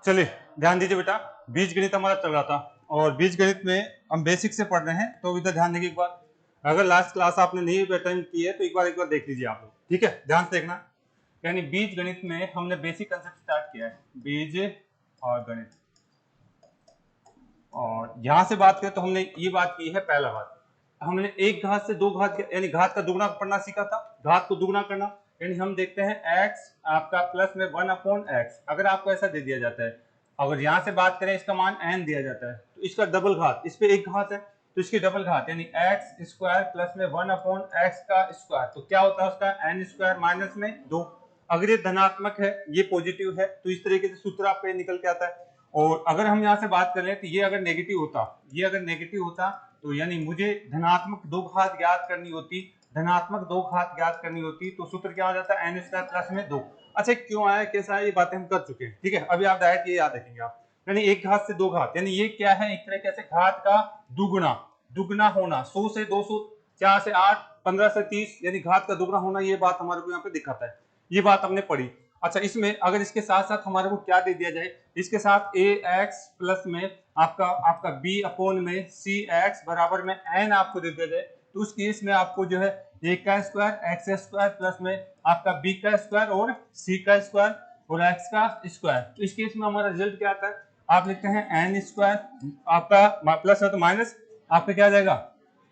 चलिए ध्यान दीजिए बेटा, बीज गणित हमारा चल रहा था और बीज गणित में हम बेसिक से पढ़ रहे हैं, तो इधर ध्यान देंगे एक बार। अगर लास्ट क्लास आपने नहीं अटेंड की है तो एक बार देख लीजिए आप लोग, ठीक है, ध्यान से देखना। यानी बीज गणित में हमने बेसिक कंसेप्ट स्टार्ट किया है, बीज और गणित। और यहां से बात करें तो हमने ये बात की है, पहला बात हमने एक घात से दो घात यानी घात का दुगना पढ़ना सीखा था, घात को दुगना करना। यानी हम देखते हैं x आपका प्लस में 1/x, अगर आपको ऐसा दे दिया जाता है, अगर यहां से बात करें इसका मान n दिया जाता है तो इसका डबल घात, इस पे एक घात है तो इसकी डबल घात यानी x स्क्वायर प्लस में 1/x का स्क्वायर, तो क्या होता है उसका n स्क्वायर माइनस में 2। अगर ये धनात्मक है, ये पॉजिटिव है, तो इस तरीके से सूत्र आप पे निकल के आता है। और अगर हम यहाँ से बात करें तो ये अगर नेगेटिव होता, ये अगर नेगेटिव होता तो यानी मुझे धनात्मक दो घात ज्ञात करनी होती, धनात्मक दो घात ज्ञात करनी होती, तो सूत्र क्या हो जाता है, n स्क्वायर प्लस में 2। अच्छा क्यों आया, कैसा है, ये बातें हम कर चुके हैं, ठीक है। अभी आप डायरेक्ट ये याद रखेंगे आप, यानी एक घात से दो घात, यानी ये क्या है, एक तरह से घात का दुगुना, दुगुना होना, 100 से 200, 4 से 8, 15 से 30, यानी घात का दुगुना होना, ये बात हमारे को यहाँ पे दिखाता है, ये बात हमने पढ़ी। अच्छा इसमें अगर इसके साथ साथ हमारे को क्या दे दिया जाए, इसके साथ ax प्लस में आपका b अपोन में cx बराबर में n आपको दे दिया जाए, तो उस केस में आपको जो है a का स्क्वायर x स्क्वायर प्लस में आपका b का स्क्वायर और c का स्क्वायर और x का स्क्वायर, तो इस केस में हमारा रिजल्ट क्या आता है, आप लिखते हैं n स्क्वायर आपका प्लस है तो माइनस आपका क्या आ जाएगा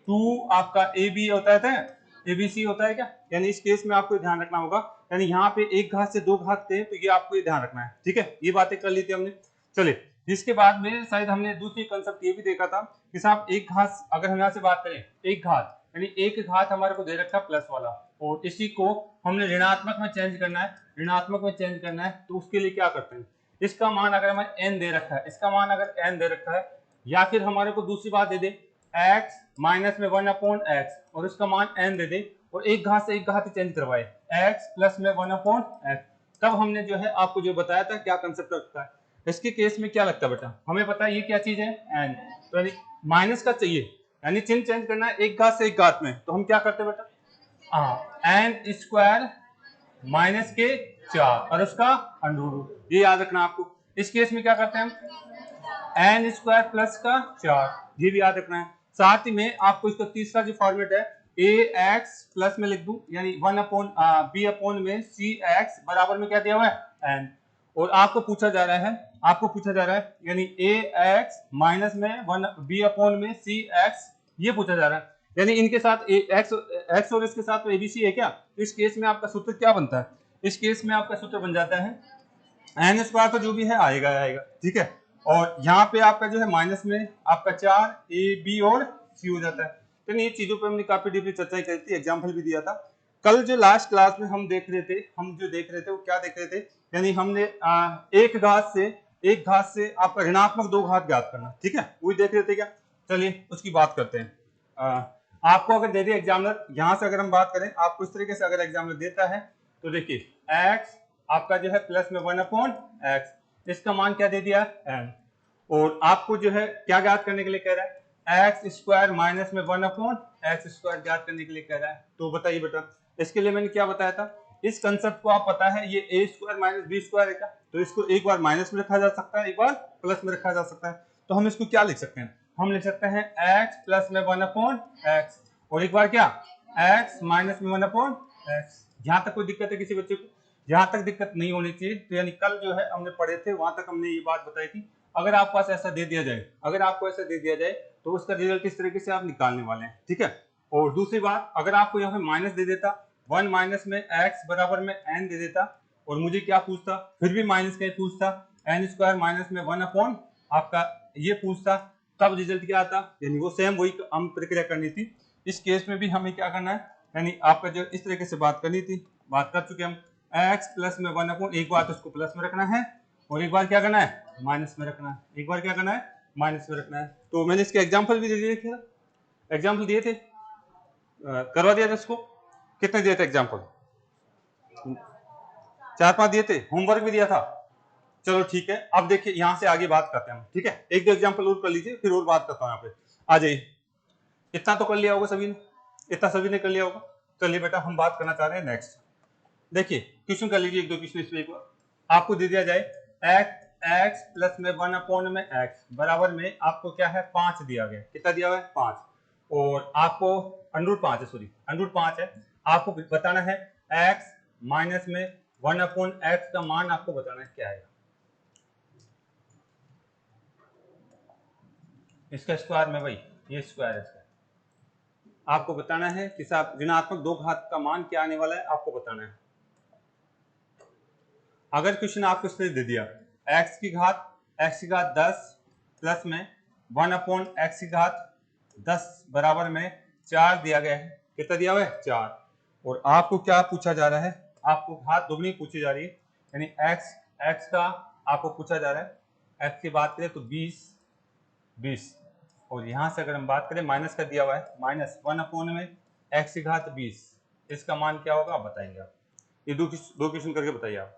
2 आपका ab होता है ABC होता है क्या, यानी इस केस में आपको ध्यान रखना होगा, यानी यहाँ पे एक घात से दो घात थे तो ये आपको ये ध्यान रखना है, ठीक है। ये बातें कर ली थी हमने। चलिए इसके बाद में शायद हमने दूसरी कंसेप्ट ये भी देखा था कि साहब एक घात, अगर हम यहाँ से बात करें एक घात, यानी एक घात हमारे को दे रखा है प्लस वाला और इसी को हमने ऋणात्मक में चेंज करना है, ऋणात्मक में चेंज करना है, तो उसके लिए क्या करते हैं, इसका मान अगर हमें n दे रखा है, इसका मान अगर n दे रखा है, या फिर हमारे को दूसरी बात दे दे x माइनस में 1/x और इसका मान n दे दे और एक घात से एक घात चेंज करवाए x प्लस में 1/x, तब हमने जो है आपको जो बताया था क्या कंसेप्ट रखता है। इसके केस में क्या लगता है बेटा, हमें पता है ये क्या चीज है n, तो यानी माइनस का चाहिए, यानी चिन्ह चेंज करना है एक घात से एक घात में, तो हम क्या करते हैं बेटा, n स्क्वायर माइनस के 4 और उसका अंडर रूट, ये याद रखना आपको। इस केस में क्या करते हैं हम n स्क्वायर प्लस का 4, ये भी याद रखना है। साथ ही में आपको इसका तीसरा जो फॉर्मेट है ax प्लस में लिख दूं, यानी 1/b अपोन में cx बराबर में क्या दिया हुआ है n, और आपको पूछा जा रहा है, आपको पूछा जा रहा है यानी ax माइनस में 1b अपोन में cx, ये पूछा जा रहा है, यानी इनके साथ x और इसके साथ abc है क्या, तो इस केस में आपका सूत्र क्या बनता है, इस केस में आपका सूत्र बन जाता है n स्क्वायर तो जो भी है आएगा आएगा, ठीक है। और यहाँ पे आपका जो है माइनस में आपका 4 a b और c हो जाता है। तो ये चीजों पे हमने काफी डीपली चर्चा करी थी, एग्जाम्पल भी दिया था। कल जो लास्ट क्लास में हम देख रहे थे, हम जो देख रहे थे वो क्या देख रहे थे, यानी हमने एक घात से आपका ऋणात्मक दो घात ज्ञात करना, ठीक है, वही देख रहे थे क्या। चलिए उसकी बात करते हैं। आपको अगर दे दे एग्जामिनर, यहाँ से अगर हम बात करें, आपको इस तरीके से अगर एग्जामिनर देता है तो देखिए x आपका जो है प्लस में 1/x, इसका मान क्या दे दिया n, और आपको जो है क्या ज्ञात करने के लिए कह रहा है x स्क्वायर माइनस में 1/x स्क्वायर ज्ञात करने के लिए कह रहा है। तो बताइए बेटा, इसके लिए मैंने क्या बताया था, इस कंसेप्ट को आप पता है ये a square minus b square है क्या, तो इसको एक बार माइनस में रखा जा सकता है, एक बार प्लस में रखा जा सकता है, तो हम इसको क्या लिख सकते हैं, हम लिख सकते हैं x प्लस में 1/x और एक बार क्या x माइनस में 1/x। यहाँ तक कोई दिक्कत है किसी बच्चे को, जहां तक दिक्कत नहीं होनी चाहिए, तो यानी कल जो है हमने पढ़े थे वहां तक हमने ये बात बताई थी। अगर आपके पास ऐसा दे दिया जाए, अगर आपको ऐसा दे दिया जाए तो उसका रिजल्ट किस तरीके से आप निकालने वाले हैं, ठीक है। और दूसरी बात, अगर आपको यहाँ पे माइनस दे देता, 1 माइनस में x बराबर में n दे देता और मुझे क्या पूछता, फिर भी माइनस का ही पूछता, n स्क्वायर माइनस में 1/ आपका ये पूछता, तब रिजल्ट क्या आता, यानी वो सेम वही हम प्रक्रिया करनी थी। इस केस में भी हमें क्या करना है, यानी आपका जो इस तरीके से बात करनी थी, बात कर चुके हम, x प्लस में 1/, एक बार तो उसको प्लस में रखना है और एक बार क्या करना है माइनस में रखना है, एक बार क्या करना है माइनस में रखना है। तो मैंने इसके एग्जांपल भी दे दिए थे, एग्जांपल दिए थे, करवा दिया था इसको, कितने दिए थे एग्जांपल, 4-5 दिए थे, होमवर्क भी दिया था। चलो ठीक है, अब देखिए यहां से आगे बात करते हैं हम, ठीक है, एक दो एग्जांपल और कर लीजिए फिर और बात करता हूं। यहाँ पे आ जाइए, इतना तो कर लिया होगा सभी ने, इतना सभी ने कर लिया होगा। चलिए बेटा हम बात करना चाह रहे हैं नेक्स्ट। देखिए क्वेश्चन कर लीजिए, एक दो क्वेश्चन इस पे, आपको दे दिया जाए x x प्लस में 1 अपॉन में x बराबर में आपको क्या है 5 दिया गया। कितना दिया हुआ है 5, और आपको √5 है, सॉरी √5 है। आपको बताना है x माइनस में 1 अपॉन x का मान आपको बताना है क्या आएगा। इसका स्क्वायर में भाई ये स्क्वायर है इसका। आपको बताना है कि साहब ऋणात्मक दो घात का मान क्या आने वाला है, आपको बताना है। अगर क्वेश्चन आपको इसने दे दिया x की घात 10 प्लस में 1 अपॉन x की घात 10 बराबर में 4 दिया गया है। कितना दिया हुआ है 4, और आपको क्या पूछा जा रहा है, आपको घात दुगनी पूछी जा रही है, यानी x का आपको पूछा जा रहा है। x की बात करें तो 20, और यहां से अगर हम बात करें माइनस का दिया हुआ है -1 अपॉन में x की घात 20, इसका मान क्या होगा आप बताएंगे। आप ये दो क्वेश्चन करके बताइए। आप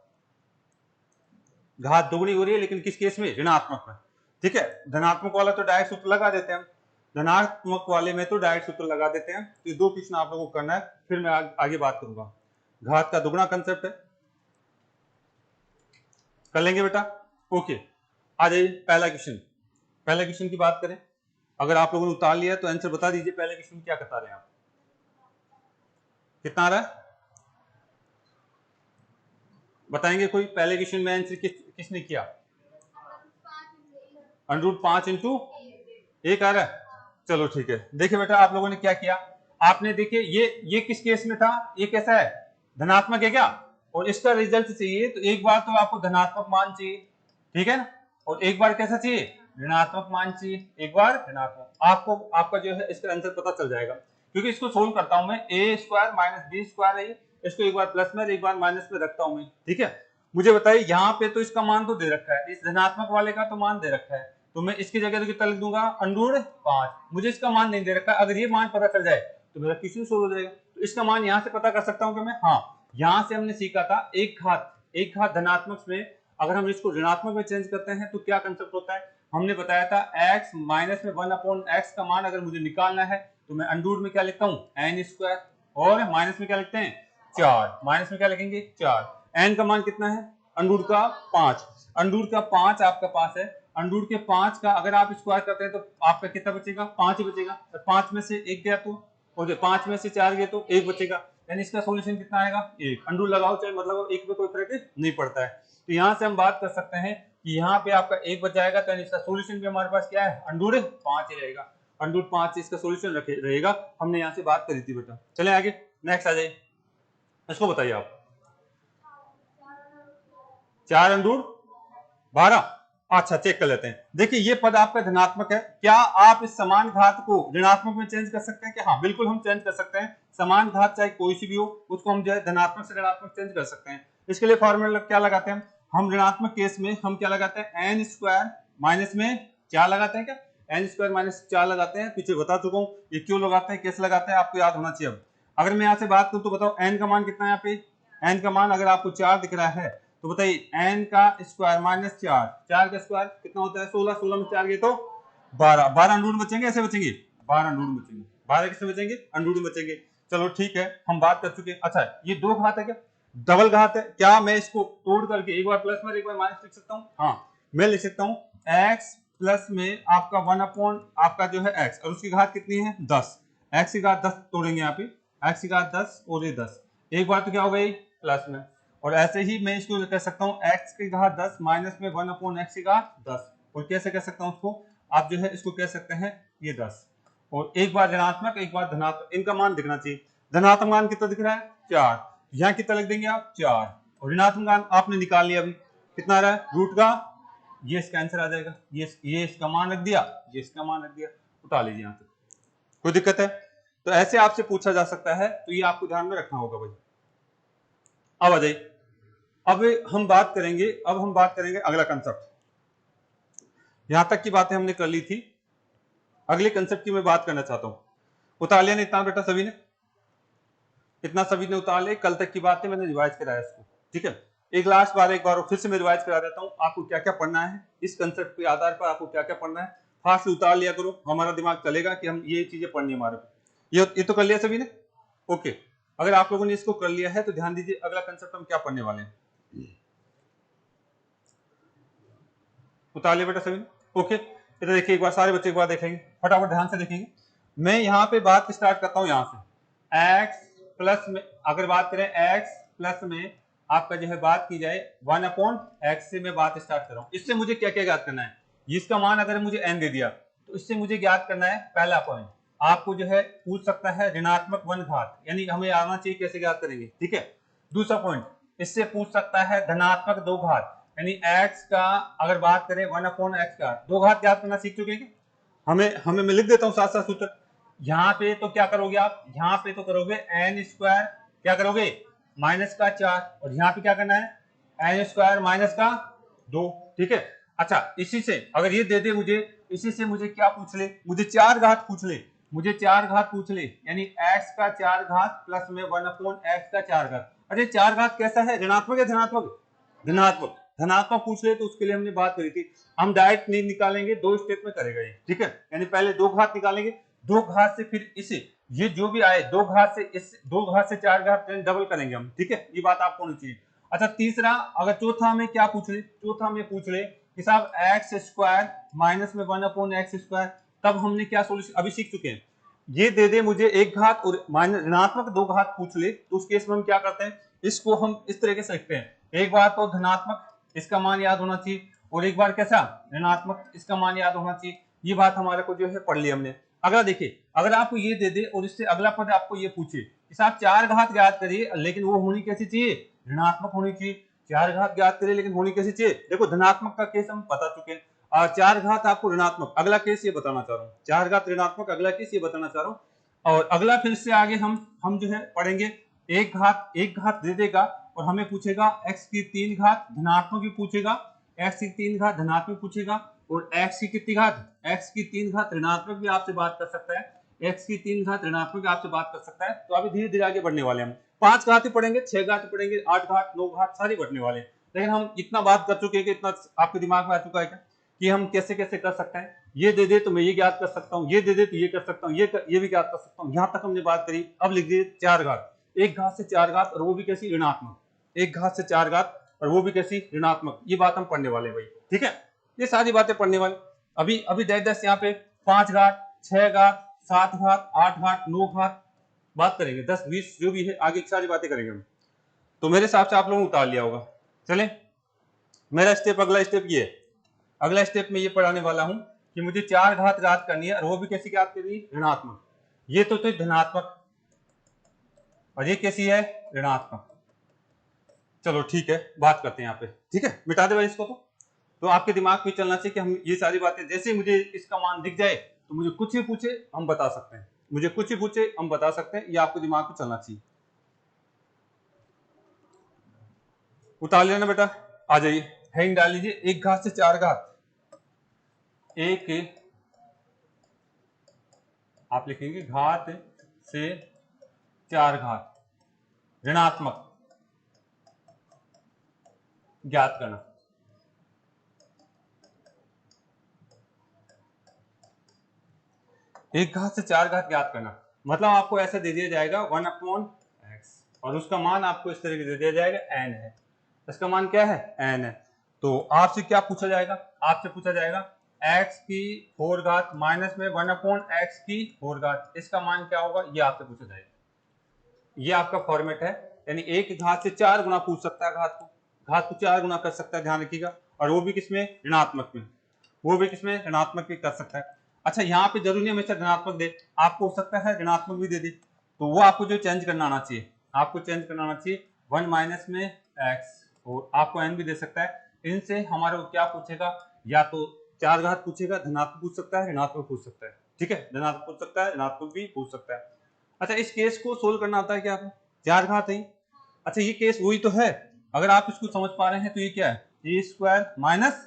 घात दोगुनी हो रही है लेकिन किस केस में, ऋणात्मक में। ठीक है, धनात्मक वाला तो डायरेक्ट सूत्र लगा देते हैं हम, धनात्मक वाले में तो डायरेक्ट सूत्र लगा देते हैं। तो ये दो क्वेश्चन आप लोगों को करना है, फिर मैं आगे बात करूंगा। घात का दुगुना कंसेप्ट है, कर लेंगे बेटा। ओके, आ जाइए पहला क्वेश्चन की बात करें। अगर आप लोगों ने उतार लिया तो आंसर बता दीजिए, पहले क्वेश्चन क्या बता रहे हैं आप, कितना आ रहा है बताएंगे कोई। पहले क्वेश्चन में आंसर किसने किया, √5 इंटू 1 आ रहा है। चलो ठीक है, देखिए बेटा आप लोगों ने क्या किया, आपने देखिए ये किस केस में था, ये कैसा है धनात्मक है क्या, और इसका रिजल्ट चाहिए तो एक बार तो आपको धनात्मक मान चाहिए, ठीक है ना, और एक बार कैसा चाहिए ऋणात्मक मान चाहिए, एक बार ऋणात्मक। आपको आपका जो है इसका आंसर पता चल जाएगा, क्योंकि इसको सोल्व करता हूं मैं, a square minus b square है, इसको एक बार प्लस में एक बार माइनस में रखता हूं मैं। ठीक है, मुझे बताइए यहाँ पे तो इसका मान तो दे रखा है, इस धनात्मक वाले का तो मान दे रखा है, तो मैं इसकी जगह तो कितना लिख दूंगा √5। मुझे इसका मान नहीं दे रखा, अगर ये मान पता चल जाए तो मेरा क्वेश्चन सोल्व हो जाएगा। तो इसका मान यहाँ से पता कर सकता हूँ कि मैं, हाँ यहाँ से हमने सीखा था एक घात धनात्मक में अगर हम इसको ऋणात्मक में चेंज करते हैं तो क्या कंसेप्ट होता है। हमने बताया था x माइनस में 1 अपॉन x का मान अगर मुझे निकालना है तो मैं अंडूर में क्या लिखता हूँ n स्क्वायर, और माइनस में क्या लिखते हैं 4, माइनस में क्या लिखेंगे 4। n का मान कितना है अंडूर का 5, अंडूर का 5 आपका पास है। अंडूर के 5 का अगर आप स्क्वायर करते हैं तो आपका कितना बचेगा 5 ही बचेगा, 5 में से 1 गया तो, और 5 में से 4 गया तो 1 बचेगा, यानी इसका सॉल्यूशन कितना आएगा 1। अंडूर लगाओ चाहे मतलब 1 में कोई फर्क नहीं पड़ता है। तो यहाँ से हम बात कर सकते हैं कि यहाँ पे आपका 1 बच जाएगा, तो इसका सॉल्यूशन भी हमारे पास क्या है अंडूर 5 ही रहेगा, अंडूर 5 इसका सॉल्यूशन रहेगा। हमने यहाँ से बात करी थी बेटा। चले आगे, नेक्स्ट आ जाइए, इसको बताइए आप। 4 अंडूर 12, अच्छा चेक कर लेते हैं। देखिए ये पद आपका धनात्मक है, क्या आप इस समान घात को ऋणात्मक में चेंज कर सकते हैं? कि हाँ बिल्कुल हम चेंज कर सकते हैं, समान घात चाहे कोई सी भी हो उसको हम जो है धनात्मक से ऋणात्मक चेंज कर सकते हैं। इसके लिए फॉर्मूला क्या लगाते हैं हम ऋणात्मक केस में, हम क्या लगाते हैं n स्क्वायर माइनस में 4 लगाते हैं, क्या n स्क्वायर माइनस 4 लगाते हैं, पीछे बता चुका हूँ ये क्यों लगाते हैं कैसे लगाते हैं, आपको याद होना चाहिए। अब अगर मैं यहाँ से बात करूँ तो बताओ n का मान कितना है, यहाँ पे n का मान अगर आपको 4 दिख रहा है तो बताइए n का स्क्वायर माइनस 4, 4 का स्क्वायर कितना होता है 16, 16 में 4 गए तो 12, 12 अंडूर बचेंगे, ऐसे बचेंगे 12 अंडूर बचेंगे, 12 किससे बचेंगे अंडूर बचेंगे। चलो ठीक है, हम बात कर चुके हैं। अच्छा ये दो घात है क्या, डबल घात है क्या, मैं इसको तोड़ करके एक बार प्लस में एक बार माइनस लिख सकता हूँ, हाँ मैं लिख सकता हूँ x प्लस में आपका 1 अपॉन आपका जो है x, और उसकी घात कितनी है 10, x की घात 10 तोड़ेंगे यहाँ पे, x की घात 10 और ये 10, एक बार तो क्या हो गई प्लस में, और ऐसे ही मैं इसको कह सकता हूँ x की घात 10 माइनस में 1 अपॉन x की घात 10, और कैसे कह सकता हूँ उसको, आप जो है इसको कह सकते हैं ये 10, और एक बार ऋणात्मक एक बार धनात्मक, इनका मान दिखना चाहिए। धनात्मक मान कितना दिख रहा है 4, यहाँ कितना लिख देंगे आप 4, और ऋणात्मक मान आपने निकाल लिया, अभी कितना आ रहा है रूट का, ये इसका आंसर आ जाएगा, ये इसका मान रख दिया, ये इसका मान रख दिया, उठा लीजिए यहाँ तक, कोई दिक्कत है। तो ऐसे आपसे पूछा जा सकता है, तो ये आपको ध्यान में रखना होगा भाई। अब आ जाइए, अब हम बात करेंगे अगला कंसेप्ट। यहां तक की बातें हमने कर ली थी, अगले कंसेप्ट की मैं बात करना चाहता हूं। उतार लिया इतना बेटा, सभी ने इतना सभी ने उतार लिया, कल तक की बातें मैंने रिवाइज कराया इसको, ठीक है। एक लास्ट बार एक बार फिर से मैं रिवाइज करा देता हूं, आपको क्या क्या पढ़ना है इस कंसेप्ट के आधार पर, आपको क्या क्या पढ़ना है फास्ट उतार लिया करो, हमारा दिमाग चलेगा कि हम ये चीजें पढ़नी हमारे को। ये तो कर लिया सभी ने, ओके। अगर आप लोगों ने इसको कर लिया है तो ध्यान दीजिए अगला कंसेप्ट हम क्या पढ़ने वाले हैं। उतार लिया बेटा सभी ने? ओके, इधर देखिए एक बार, सारे बच्चे एक बार देखेंगे, फटाफट ध्यान से देखेंगे। मैं यहाँ पे बात स्टार्ट करता हूँ यहाँ से, x प्लस में अगर बात करें x प्लस में आपका जो है बात की जाए 1/x से मैं बात स्टार्ट कर रहा हूँ। इससे मुझे क्या क्या ज्ञात करना है, इसका मान अगर मुझे n दे दिया तो इससे मुझे ज्ञात करना है पहला पॉइंट, आपको जो है पूछ सकता है ऋणात्मक 1 घात, यानी हमें आना चाहिए कैसे ज्ञात करेंगे, ठीक है। दूसरा पॉइंट इससे पूछ सकता है धनात्मक 2 घात, यानी x का अगर बात करें 1/x का 2 घात ज्ञात करना सीख चुके हैं। हमें मैं लिख देता हूं साथ साथ सूत्र। यहाँ पे तो क्या करोगे आप, यहाँ पे तो करोगे n स्क्वायर, क्या करोगे माइनस का 4, और यहाँ पे क्या करना है n स्क्वायर माइनस का 2, ठीक है। अच्छा, इसी से अगर ये दे दे मुझे, इसी से मुझे क्या पूछ ले, मुझे 4 घात पूछ ले, मुझे 4 घात पूछ ले, यानी x का 4 घात प्लस में 1/x का 4 घात। अरे 4 घात कैसा है, ऋणात्मक या धनात्मक, धनात्मक, धनात्मक पूछ ले तो उसके लिए हमने बात करी थी, हम डायरेक्ट नहीं निकालेंगे, 2 स्टेप में करेगा ये, ठीक है। यानी पहले 2 घात निकालेंगे, 2 घात से फिर इसे, ये जो भी आए 2 घात से इस 2 घात से 4 घात डबल करेंगे हम, ठीक है, ये बात आपको होनी चाहिए। अच्छा, तीसरा अगर चौथा में क्या पूछ ले, चौथा में पूछ ले कि साहब एक्स स्क्वायर माइनस में 1/x स्क्वायर, तब हमने क्या सोल्यूशन अभी सीख चुके हैं। ये दे दे मुझे 1 घात और माइनस ऋणात्मक 2 घात पूछ ले तो उस केस में हम क्या करते हैं, इसको हम इस तरीके से लिखते हैं, एक बार तो धनात्मक इसका मान याद होना चाहिए, और एक बार कैसा ऋणात्मक इसका मान याद होना चाहिए। ये बात हमारे को जो है पढ़ लिया हमने। अगला देखिए, अगर आपको ये दे दे और इससे अगला पद आपको ये पूछे कि साहब 4 घात ज्ञात करिए, लेकिन वो होनी कैसी चाहिए, ऋणात्मक होनी चाहिए। 4 घात ज्ञात करिए लेकिन होनी कैसी चाहिए, देखो धनात्मक का केस हम बता चुके हैं, और 4 घात आपको ऋणात्मक, अगला केस ये बताना चाह रहा हूँ, 4 घात ऋणात्मक अगला केस ये बताना चाह रहा हूँ। और अगला फिर से आगे हम जो है पढ़ेंगे, एक घात दे देगा और हमें पूछेगा x की 3 घात धनात्मक भी पूछेगा, x की 3 घात धनात्मक पूछेगा, और x की कितनी घात, x की 3 घात ऋणात्मक भी आपसे बात कर सकता है, x की 3 घात ऋणात्मक भी आपसे बात कर सकता है। तो अभी धीरे धीरे आगे बढ़ने वाले हम 5 घात ही पढ़ेंगे, 6 घात पढ़ेंगे, 8 घात 9 घात सारी बढ़ने वाले हैं। लेकिन हम इतना बात कर चुके हैं कि इतना आपके दिमाग में आ चुका है क्या कि हम कैसे कैसे कर सकते हैं, ये दे दे तो मैं ये ज्ञात कर सकता हूँ, ये दे दे तो ये कर सकता हूँ, ये भी ज्ञात कर सकता हूँ। यहाँ तक हमने बात करी। अब लिख दिए 4 घात, 1 घात से 4 घात और वो भी कैसी ऋणात्मक, 1 घात से 4 घात और वो भी कैसी ऋणात्मक, ये बात हम पढ़ने वाले भाई, ठीक है। ये सारी बातें पढ़ने वाले। अभी अभी 10 यहाँ पे 5 घात 6 घात 7 घात 8 घात 9 घात बात करेंगे, 10 20 जो भी है आगे की सारी बातें करेंगे हम। तो मेरे हिसाब से आप लोगों ने उतार लिया होगा। चले, मेरा स्टेप अगला स्टेप ये है, अगला स्टेप में ये पढ़ाने वाला हूं कि मुझे 4 घात ज्ञात करनी है और वो भी कैसी ज्ञात करनी है, ऋणात्मक। ये तो धनात्मक और ये कैसी है, ऋणात्मक। चलो ठीक है, बात करते हैं यहाँ पे, ठीक है, मिटा दे भाई इसको। तो आपके दिमाग में चलना चाहिए कि हम ये सारी बातें, जैसे मुझे इसका मान दिख जाए तो मुझे कुछ ही पूछे हम बता सकते हैं, मुझे कुछ ही पूछे हम बता सकते हैं, ये आपके दिमाग में चलना चाहिए। उतार लेना बेटा, आ जाइए, हेडिंग डाल लीजिए, 1 घात से 4 घात, एक आप लिखेंगे घात से 4 घात ऋणात्मक ज्ञात करना। एक घात से 4 घात ज्ञात करना मतलब आपको ऐसा दे दिया जाएगा 1/x और उसका मान आपको इस तरीके दे दिया जाएगा n है, इसका मान क्या है, n है। तो आपसे क्या पूछा जाएगा, आपसे पूछा जाएगा x की 4 घात माइनस में 1/x की 4 घात, इसका मान क्या होगा, ये आपसे पूछा जाएगा। ये आपका फॉर्मेट है, यानी 1 घात से 4 गुना पूछ सकता है, घात को 4 गुना कर सकता है, ध्यान रखिएगा, और वो भी किसमें, ऋणात्मक में, वो भी किसमें, ऋणात्मक भी कर सकता है। अच्छा, यहाँ पे जरूरी नहीं हमेशा ऋणात्मक दे, आपको हो सकता है ऋणात्मक भी दे दे, तो वो आपको जो चेंज करना आना चाहिए, आपको चेंज करना आना चाहिए 1 माइनस में x, और आपको n भी दे सकता है। इनसे हमारे को क्या पूछेगा, या तो 4 घात पूछेगा, धनात्मक पूछ सकता है, ऋणात्मक पूछ सकता है, ठीक है, धनात्मक पूछ सकता है, ऋणात्मक भी पूछ सकता है। अच्छा, इस केस को सोल्व करना आता है क्या आपको, 4 घात है। अच्छा, ये केस वही तो है, अगर आप इसको समझ पा रहे हैं तो ये क्या है, ए स्क्वायर माइनस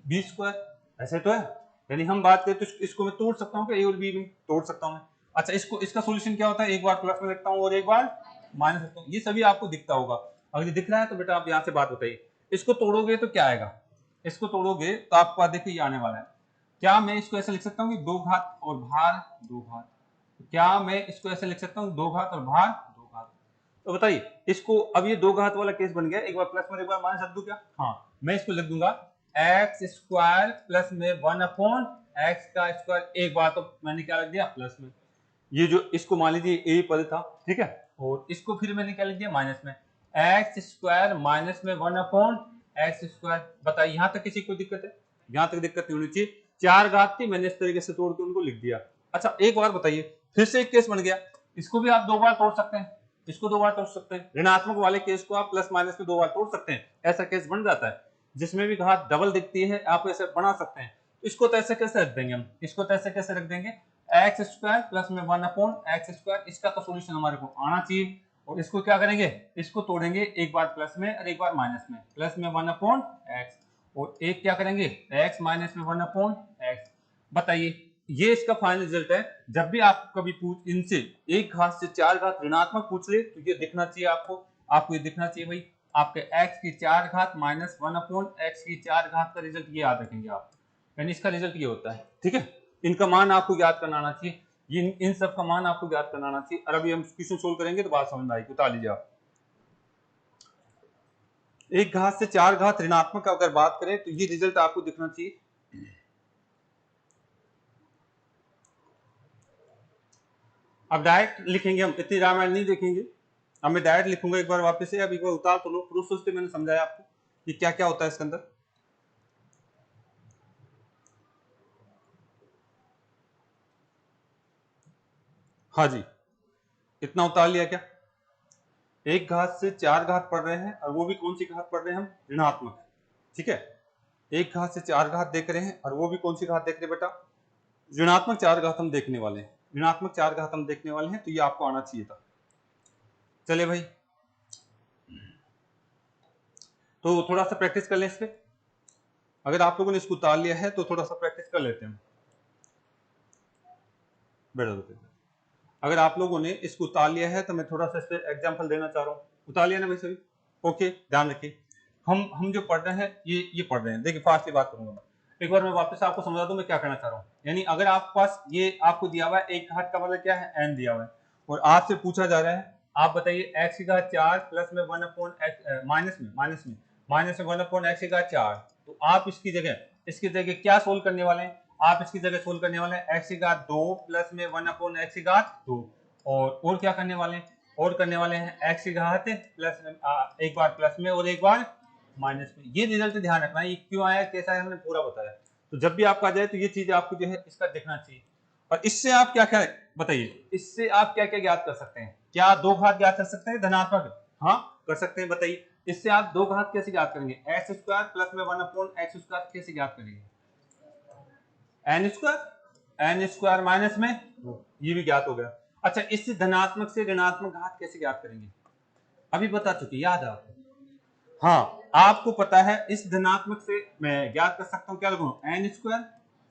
बी स्क्वायर, ऐसे तो है, यानी हम बात करें तो इसको मैं तोड़ सकता हूँ क्या, ए और बी में तोड़ सकता हूँ मैं। अच्छा, इसको इसका सॉल्यूशन क्या होता है, एक बार प्लस में लिखता हूँ और एक बार माइनस लिखता हूँ, ये सभी आपको दिखता होगा। अगर ये दिख रहा है तो बेटा आप यहाँ से बात बताइए, इसको तोड़ोगे तो क्या आएगा, इसको तोड़ोगे तो आपको बात देखिए ये आने वाला है। क्या मैं इसको ऐसे लिख सकता हूँ कि 2 घात और भार 2 घात, क्या मैं इसको ऐसे लिख सकता हूँ 2 घात और भार 2 घात। तो बताइए इसको, अब ये 2 घात वाला केस बन गया, एक बार प्लस में एक बार माइनस रख दूं क्या, हाँ मैं इसको लिख दूंगा एक्स स्क्वायर प्लस में 1 अपॉन एक्स का स्क्वायर, एक बार तो मैंने क्या लिख दिया प्लस में, ये जो इसको मान लीजिए ए पद था, ठीक है, और इसको फिर मैंने क्या लिख दिया माइनस में, एक्स स्क्वायर माइनस में 1 अपॉन एक्स स्क्वायर। बताइए यहाँ तक किसी को दिक्कत है? यहाँ तक दिक्कत नहीं होनी चाहिए, चार घात थी, मैंने इस तरीके से तोड़ के उनको लिख दिया। अच्छा एक बार बताइए, फिर से एक केस बन गया, इसको भी आप दो बार तोड़ सकते हैं, इसको दो बार तोड़ सकते हैं, ऋणात्मक वाले केस को आप प्लस माइनस में दो बार तोड़ सकते हैं, ऐसा केस बन जाता है जिसमें भी घात डबल दिखती है, आप ऐसे बना सकते हैं। इसको तो ऐसे कैसे रख देंगे हम, इसको तो ऐसे कैसे रख देंगे, एक्स स्क्वायर प्लस में 1 अपॉन एक्स स्क्वायर, इसका तो सोल्यूशन हमारे को आना चाहिए। और इसको क्या करेंगे, इसको तोड़ेंगे एक बार प्लस में और एक बार माइनस में, प्लस में 1 अपॉन एक्स, और एक क्या करेंगे एक्स माइनस में 1 अपॉन एक्स। बताइए ये इसका फाइनल रिजल्ट है। जब भी आप कभी पूछ इनसे एक घात से चार घात ऋणात्मक पूछ ले तो ये दिखना चाहिए आपको ये दिखना चाहिए भाई, आपके x की चार घात माइनस 1 अपॉन एक्स की चार घात का रिजल्ट ये याद रखेंगे आप, यानी इसका रिजल्ट ये होता है, ठीक है। इनका मान आपको याद करना आना चाहिए, ये इन सब का मान आपको याद करना आना चाहिए। और अभी हम क्वेश्चन सोल्व करेंगे तो बात समझ में आएगी, उतार लीजिए आप। एक घात से चार घात ऋणात्मक अगर बात करें तो ये रिजल्ट आपको दिखना चाहिए। अब डायरेक्ट लिखेंगे हम, इतनी रामायण नहीं देखेंगे, अब मैं डायरेक्ट लिखूंगा एक बार वापस से। अब एक बार उतार तो लो, प्रोसेस तो मैंने समझाया आपको कि क्या क्या होता है इसके अंदर। हाँ जी, इतना उतार लिया क्या? एक घात से चार घात पढ़ रहे हैं और वो भी कौन सी घात पढ़ रहे हैं हम, ऋणात्मक, ठीक है। एक घात से चार घात देख रहे हैं और वो भी कौन सी घात देख रहे हैं बेटा, ऋणात्मक चार घात हम देखने वाले हैं, ऋणात्मक चार घात हम देखने वाले हैं, तो ये आपको आना चाहिए था। चलिए भाई, तो थोड़ा सा प्रैक्टिस कर लें इस पे। अगर आप लोगों ने इसको उतार लिया है तो थोड़ा सा प्रैक्टिस कर लेते हैं बेटा। अगर आप लोगों ने इसको उतार लिया है तो मैं थोड़ा सा इस पे एग्जाम्पल देना चाह रहा हूँ। उतार लिया ना भाई सभी? ओके, ध्यान रखिए, हम जो पढ़ रहे हैं ये पढ़ रहे हैं। देखिए फास्टली बात करूंगा मैं, एक बार मैं वापस आपको समझा दूं मैं क्या कहना चाह रहा हूँ। यानी अगर आपके पास ये आपको दिया हुआ है, एक घात का मतलब क्या है, n दिया हुआ है, और आपसे पूछा जा रहा है, आप बताइए x की घात 4 प्लस में 1 अपॉन माइनस में 1 अपॉन एक्स की घात 4, तो आप इसकी जगह क्या सोल्व करने वाले हैं, आप इसकी जगह सोल्व करने वाले हैं x की घात 2 प्लस में 1 अपॉन एक्स की घात 2, और क्या करने वाले हैं, और करने वाले हैं x की घात प्लस एक बार प्लस में और एक बार माइनस में। ये रिजल्ट ध्यान रखना है, ये क्यों आया कैसा है हमने पूरा बताया। तो जब भी आपका आ जाए तो ये चीज आपको जो है इसका देखना चाहिए। और इससे आप क्या क्या बताइए, इससे आप क्या क्या ज्ञात कर सकते हैं, क्या दो घात ज्ञात कर सकते हैं धनात्मक? हाँ कर सकते हैं, बताइए इससे आप दो घात कैसे ज्ञात करेंगे, एक्स स्क्वायर प्लस में 1 अपॉन एक्स स्क्वायर कैसे ज्ञात करेंगे, एन स्क्वायर माइनस में, ये भी ज्ञात हो गया। अच्छा इससे धनात्मक से ऋणात्मक घात कैसे ज्ञात करेंगे, अभी बता चुके, याद है आपको? हाँ आपको पता है, इस धनात्मक से मैं ज्ञात कर सकता हूँ, क्या लगूँ, एन स्क्वायर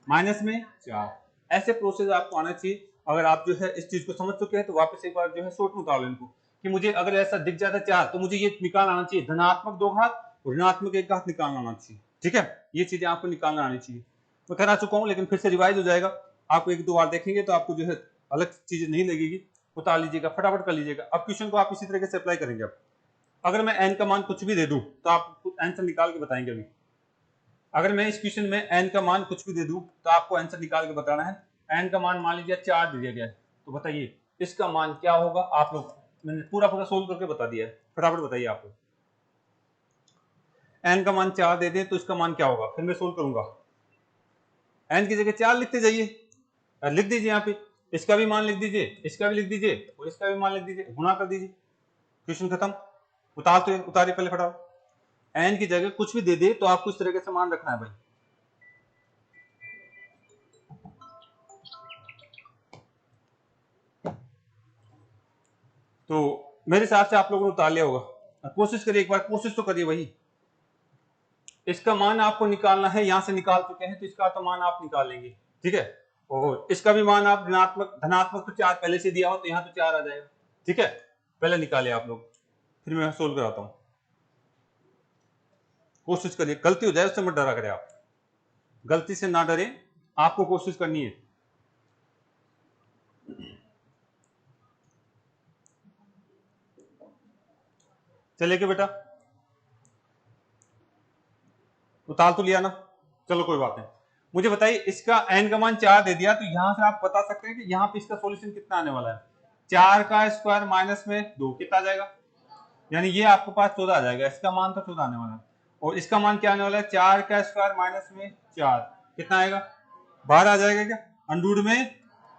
माइनस में 4। ऐसे प्रोसेस आपको आना चाहिए। अगर आप जो है इस चीज को समझ चुके हैं तो वापस एक बार जो है शॉर्ट में उतार लो इनको, कि मुझे अगर ऐसा दिख जाता है 4 तो मुझे ये निकाल आना चाहिए, धनात्मक दो घात और ऋणात्मक एक घात निकालना आना चाहिए, ठीक है। ये चीजें आपको निकालना आनी चाहिए। मैं करा चुका हूँ लेकिन फिर से रिवाइज हो जाएगा, आपको एक दो बार देखेंगे तो आपको जो है अलग चीजें नहीं लगेगी। उतार लीजिएगा, फटाफट कर लीजिएगा। अब क्वेश्चन को आप इसी तरीके से अप्लाई करेंगे। अब अगर मैं n का मान कुछ भी दे दूं तो आप आंसर निकाल के बताएंगे। अभी अगर मैं इस क्वेश्चन में n का मान कुछ भी दे दूं तो आपको आंसर निकाल के बताना है। n का मान मान लीजिए 4 दिया गया है, तो बताइए इसका मान क्या होगा। आप लोग, मैंने पूरा पूरा सोल्व करके बता दिया है, फटाफट बताइए आप लोग। n का मान 4 दे दें तो इसका मान क्या होगा, फिर मैं सोल्व करूंगा। n की जगह 4 लिखते जाइए, लिख दीजिए यहाँ पे, इसका भी मान लिख दीजिए, इसका भी लिख दीजिए और इसका भी मान लिख दीजिए, गुणा कर दीजिए, क्वेश्चन खत्म। उतारिए पहले फटाफट। एन की जगह कुछ भी दे दे तो आपको इस तरीके से मान रखना है भाई। तो मेरे हिसाब से आप लोगों ने उतार लिया होगा। कोशिश करिए, एक बार कोशिश तो करिए भाई। इसका मान आपको निकालना है, यहां से निकाल चुके हैं तो इसका तो मान आप निकाल लेंगे, ठीक है। और इसका भी मान आप ऋणात्मक धनात्मक तो 4 पहले से दिया हो तो यहाँ तो 4 आ जाएगा, ठीक है। पहले निकाले आप लोग, फिर मैं सोल्व कराता हूं। कोशिश करिए, गलती हो जाए उससे मत डरा करें आप, गलती से ना डरे, आपको कोशिश करनी है। चलिए कि बेटा उतार तो लिया ना, चलो कोई बात नहीं। मुझे बताइए इसका n का मान 4 दे दिया, तो यहां से आप बता सकते हैं कि यहाँ पे इसका सॉल्यूशन कितना आने वाला है। 4 का स्क्वायर माइनस में 2 कितना आ जाएगा, यानी ये आपके पास 14 आ जाएगा। इसका मान तो 14 आने वाला है, और इसका मान क्या आने वाला है, 4 का स्क्वायर माइनस में 4 कितना आएगा, 12 आ जाएगा क्या, अंडूड में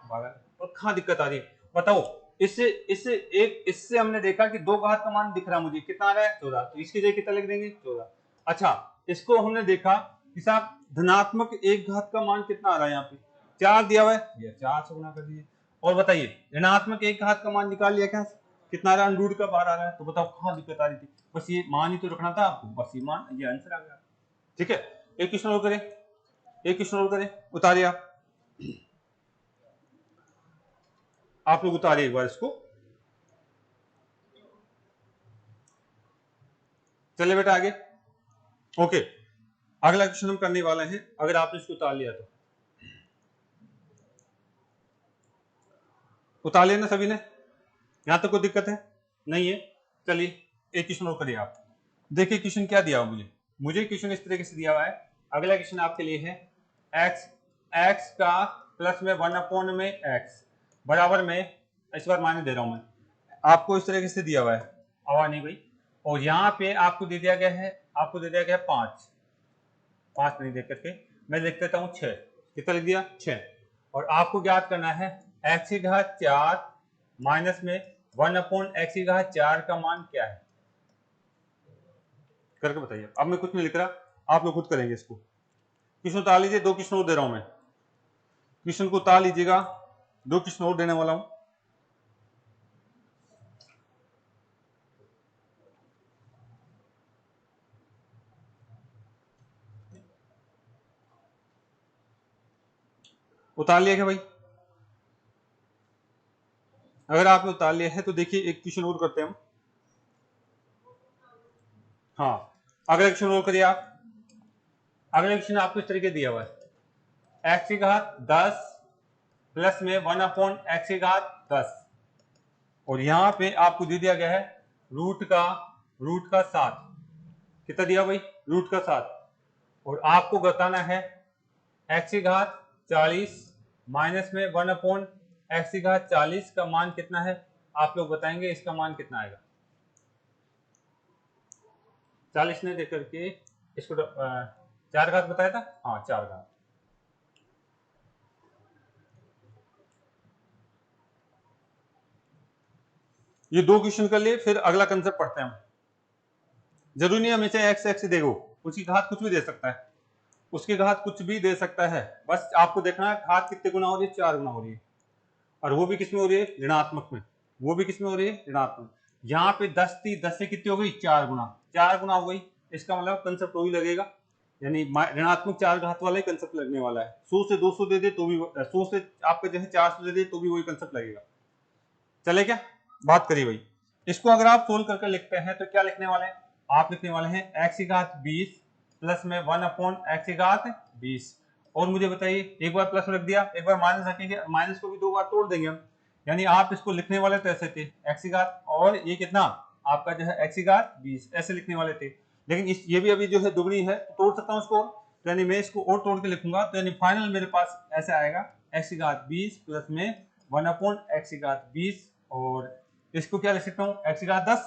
12। और कहाँ दिक्कत आ रही है बताओ। इससे इससे एक इससे हमने देखा कि 2 घात का मान दिख रहा है मुझे, कितना आ रहा है 14, तो इसकी जगह कितना लिख देंगे 14। अच्छा, इसको हमने देखा कि साहब धनात्मक 1 घात का मान कितना आ रहा है, यहाँ पे 4 दिया हुआ है, ये 4 से गुना कर दिए। और बताइए ऋणात्मक 1 घात का मान निकाल लिया क्या, कितना आ रहा है, अंडूड का 12 आ रहा है। तो बताओ कहाँ दिक्कत आ रही थी, बस ये मान ही तो रखना था आपको, बस ये मान, ये आंसर आ गया। ठीक है, एक क्वेश्चन और करें, एक क्वेश्चन और करें, उतारिए आप लोग उतारिए एक बार इसको। चलिए बेटा आगे। ओके, अगला क्वेश्चन हम करने वाले हैं, अगर आपने इसको उतार लिया तो उतार लिया ना सभी ने, यहां तक कोई दिक्कत है नहीं है। चलिए एक क्वेश्चन और करिए आप। देखिए क्वेश्चन क्या दिया हुआ मुझे क्वेश्चन इस तरीके से दिया हुआ है। अगला क्वेश्चन आपके लिए है x का प्लस में 1 में x बराबर में, इस बार माने दे रहा हूं मैं आपको, इस तरीके से दिया हुआ है, आवाज नहीं भाई। और यहाँ पे आपको दे दिया गया है, आपको दे दिया गया है 5 नहीं देख करके मैं लिख देता हूँ 6, कितना लिख दिया 6। और आपको ज्ञात करना है x की घात 4 माइनस में 1/x की घात 4 का मान क्या है, करके बताइए। अब मैं कुछ नहीं लिख रहा, आप लोग खुद करेंगे इसको। क्वेश्चन उतार लीजिए, 2 क्वेश्चन और दे रहा हूं मैं, क्वेश्चन को उतार लीजिएगा, 2 क्वेश्चन और देने वाला हूं। उतार लिया क्या भाई, अगर आपने उतार लिया है तो देखिए एक क्वेश्चन और करते हैं हम। हाँ, अगला क्वेश्चन और करिए आप। अगला क्वेश्चन आपको इस तरीके दिया हुआ है, x की घात 10 प्लस में 1/x की घात 10, और यहां पे आपको दे दिया गया है रूट का 7, कितना दिया भाई, रूट का 7। और आपको बताना है x की घात 40 माइनस में 1/x की घात 40 का मान कितना है, आप लोग बताएंगे इसका मान कितना आएगा। 40 ने देकर के इसको 4 घात बताया था, हाँ 4 घात। ये 2 क्वेश्चन कर लिए, फिर अगला कंसेप्ट पढ़ते हैं हम। जरूरी नहीं हमेशा x देखो, उसकी घात कुछ भी दे सकता है, उसकी घात कुछ भी दे सकता है, बस आपको देखना है घात कितने गुना हो रही है, 4 गुना हो रही है, और वो भी किसमें हो रही है, ऋणात्मक में, वो भी किसमें हो रही है, ऋणात्मक। यहाँ पे 10 थी, 10 से कितनी हो गई, 4 गुना, 4 गुना हो गई, इसका मतलब कंसेप्ट वही लगेगा, यानी ऋणात्मक 4 घात वाला ही कंसेप्ट लगने वाला है। 100 से 200 दे दे तो भी, 100 से आपका जो है 400 दे दे तो भी वही कंसेप्ट लगेगा। चले क्या, बात करिए भाई। इसको अगर आप सोल्व करके लिखते हैं तो क्या लिखने वाले हैं, आप लिखने वाले हैं x की घात 20 प्लस में 1/x की घात 20। और मुझे बताइए, एक बार प्लस रख दिया, एक बार माइनस रखेंगे, माइनस को भी 2 बार तोड़ देंगे हम, यानी आप इसको लिखने वाले तो ऐसे थे x की घात, और ये कितना आपका जो है x की घात 20 ऐसे लिखने वाले थे। लेकिन ये भी अभी जो है दुगनी है, तो तोड़ सकता हूँ इसको, तो यानी मैं इसको और तोड़ के लिखूंगा, तो यानी फाइनल मेरे पास ऐसे आएगा x की घात 20 प्लस में 1/x की घात 20, और इसको क्या लिख सकता हूँ, x की घात 10,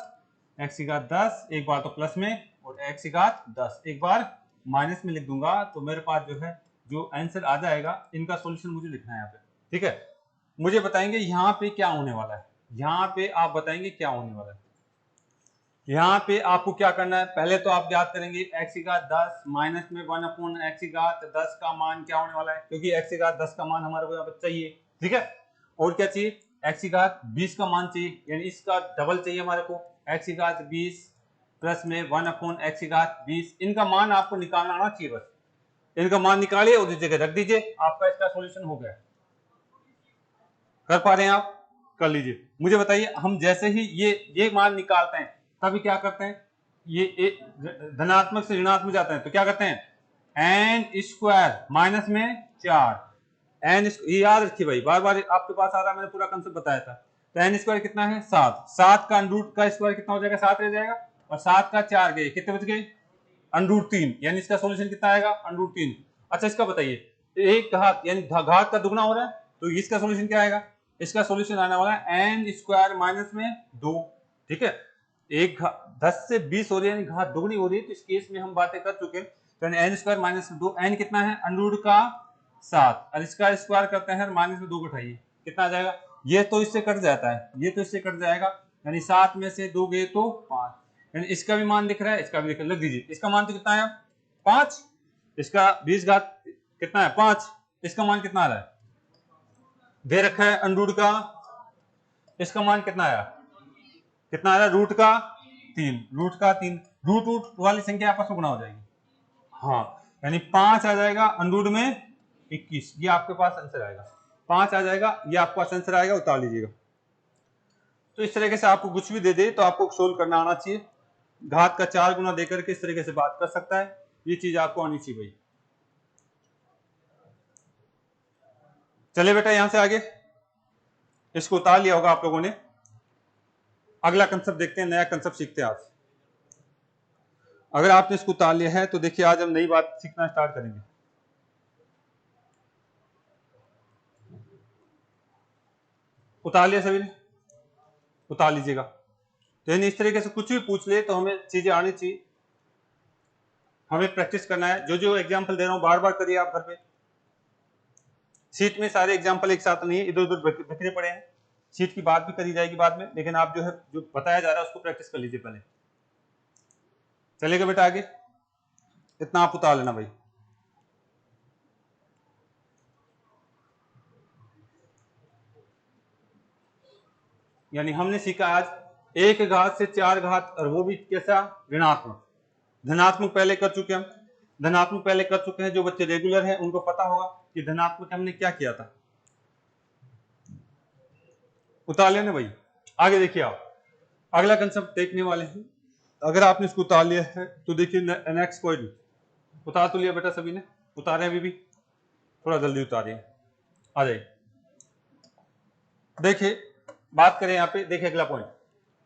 x की घात 10 एक बार तो प्लस में, और x की घात 10 एक बार माइनस में लिख दूंगा, तो मेरे पास जो है जो आंसर आ जाएगा, इनका सॉल्यूशन मुझे लिखना है यहाँ पे। ठीक है, मुझे बताएंगे यहाँ पे क्या होने वाला है, यहाँ पे आप बताएंगे क्या होने वाला है। यहाँ पे आपको क्या करना है, पहले तो आप याद करेंगे x की घात 10 माइनस में 1/x की घात 10 का मान क्या होने वाला है, क्योंकि x की घात 10 का मान हमारे को यहाँ पर चाहिए। ठीक है, और क्या चाहिए, x की घात 20 का मान चाहिए, यानी इसका डबल चाहिए हमारे को, x की घात 20 प्लस में 1/x की घात 20, इनका मान आपको निकालना आना चाहिए, बस इनका मान निकालिए और इस जगह रख दीजिए, आपका इसका सॉल्यूशन हो गया। कर पा रहे हैं आप, कर लीजिए। मुझे बताइए, हम जैसे ही ये मान निकालते हैं तभी क्या करते हैं, ये धनात्मक से ऋणात्मक जाते हैं तो क्या करते हैं, एन स्क्वायर माइनस में 4, एन ये याद रखिए भाई, बार बार आपके पास आ रहा है, मैंने पूरा कंसेप्ट बताया था। तो एन स्क्वायर कितना है 7, 7 का रूट का स्क्वायर कितना हो जाएगा, 7 रह जाएगा, और 7 का 4 गए, कितने बच गए √3, यानी इसका सॉल्यूशन कितना आएगा √3। अच्छा इसका बताइए, एक घात यानी घात का दुगना हो रहा है, तो इसका सॉल्यूशन क्या आएगा, इसका सॉल्यूशन आने वाला है n² माइनस में 2। ठीक है, एक 10 से 20 हो रही है यानी घात दुगनी हो रही है, तो इस केस में हम बातें कर चुके हैं। तो n² माइनस 2, n कितना है √7, और इसका स्क्वायर करते हैं माइनस में 2 घटाइए, कितना आ जाएगा, ये तो इससे कट जाता है, ये तो इससे कट जाएगा, यानी 7 में से 2 गए तो 5, यानी इसका भी मान दिख रहा है, इसका भी दिख रहा है, लग दीजिए, इसका मान तो कितना है 5, इसका 20 घात कितना है 5, इसका मान कितना आ रहा है, दे रखा है √ का, इसका मान कितना आया, कितना आ रहा है √3, रूट वाली संख्या आपस में गुणा हो जाएगी, हाँ, यानी 5 आ जाएगा √ में 21, ये आपके पास आंसर आएगा, 5 आ जाएगा, ये आपके पास आंसर आएगा, उतार लीजिएगा। तो इस तरीके से आपको कुछ भी दे दे तो आपको सोल्व करना आना चाहिए, घात का 4 गुना देकर के इस तरीके से बात कर सकता है, ये चीज आपको आनी चाहिए भाई। चले बेटा यहां से आगे, इसको उतार लिया होगा आप लोगों ने, अगला कंसेप्ट देखते हैं, नया कंसेप्ट सीखते हैं आज। अगर आपने इसको उतार लिया है तो देखिए आज हम नई बात सीखना स्टार्ट करेंगे। उतार लिया सभी ने, उतार लीजिएगा। तो यानी इस तरीके से कुछ भी पूछ ले तो हमें चीजें आनी चाहिए, हमें प्रैक्टिस करना है। जो जो एग्जाम्पल दे रहा हूं बार बार करिए आप घर पे, शीट में सारे एग्जाम्पल एक साथ नहीं है, इधर उधर बिखरे पड़े हैं, शीट की बात भी करी जाएगी बाद में, लेकिन आप जो है जो बताया जा रहा है उसको प्रैक्टिस कर लीजिए पहले। चलेगा बेटा आगे, इतना आप उतार लेना भाई। यानी हमने सीखा आज एक घात से 4 घात, और वो भी कैसा, ऋणात्मक। धनात्मक पहले कर चुके हम, धनात्मक पहले कर चुके हैं, जो बच्चे रेगुलर हैं उनको पता होगा कि धनात्मक हमने क्या किया था। उतार लेना भाई, आगे देखिए आप अगला कंसेप्ट देखने वाले हैं। अगर आपने इसको उतार लिया है तो देखिए नेक्स्ट पॉइंट, उतार तो लिया बेटा सभी ने, उतारे अभी भी, थोड़ा जल्दी उतारिए, आ जाइए। देखिए बात करें यहाँ पे, देखिए अगला पॉइंट,